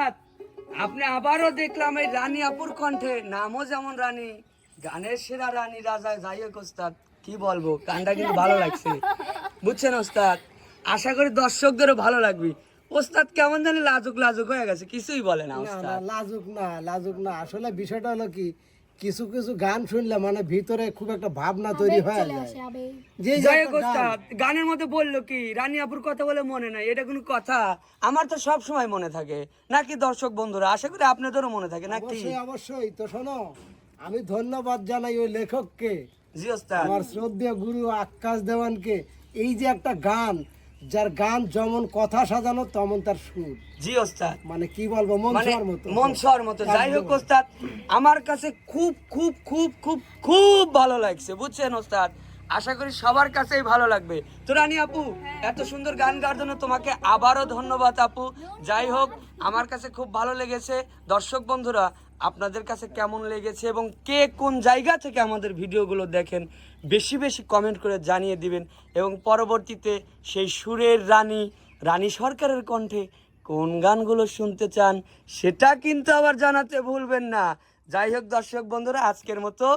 ওস্তাদ, আপনি আবারও দেখলাম এই রানী আপুর কণ্ঠে, নামও যেমন রানী, গানের সেরা রানী রাজা। যাই হোক ওস্তাদ, কি বলবো, গানটা কিন্তু ভালো লাগছে, বুঝছেন ওস্তাদ? আশা করি দর্শকদেরও ভালো লাগবে। ওস্তাদ কেমন জানি লাজুক লাজুক হয়ে গেছে, কিছুই বলে না না না, ওস্তাদ। লাজুক না, আসলে বিষয়টা হলো কি, কিছু কিছু গান শুনলে মানে ভিতরে খুব একটা ভাবনা তৈরি হয়ে যায়। যে যে যাই একটা হোক গান, ওস্তাদ, গানের মধ্যে বললো কি রানী আপুর কথা বলে মনে নাই, এটা কোনো কথা? আমার তো সব সময় মনে থাকে, নাকি দর্শক বন্ধুরা? আশা করি আপনাদেরও মনে থাকে নাকি? অবশ্যই অবশ্যই। তো শোনো, আমি ধন্যবাদ জানাই ওই লেখককে, জি ওস্তাদ। আমার শ্রদ্ধেয় গুরু আকাশ দেওয়ানকে। এই যে একটা গান, যার গান যেমন কথা সাজানো তেমন তার সুর, জি ওস্তাদ, মানে কি বলবো, মন মানে ছোঁয়ার মতো। মন ছোঁয়ার মতো। যাই হোক ওস্তাদ, আমার কাছে খুব খুব খুব খুব খুব ভালো লাগছে, বুঝছেন ওস্তাদ? আশা করি সবার কাছেই ভালো লাগবে। তো রানী আপু, এত সুন্দর গান গাওয়ার জন্য তোমাকে আবারও ধন্যবাদ আপু। যাই হোক, আমার কাছে খুব ভালো লেগেছে। দর্শক বন্ধুরা, আপনাদের কাছে কেমন লেগেছে এবং কে কোন জায়গা থেকে আমাদের ভিডিওগুলো দেখেন, বেশি বেশি কমেন্ট করে জানিয়ে দিবেন। এবং পরবর্তীতে সেই সুরের রানী রানী সরকারের কণ্ঠে কোন গানগুলো শুনতে চান, সেটা কিন্তু আবার জানাতে ভুলবেন না। যাই হোক দর্শক বন্ধুরা, আজকের মতো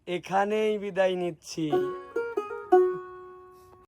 এখানেই বিদায় নিচ্ছি।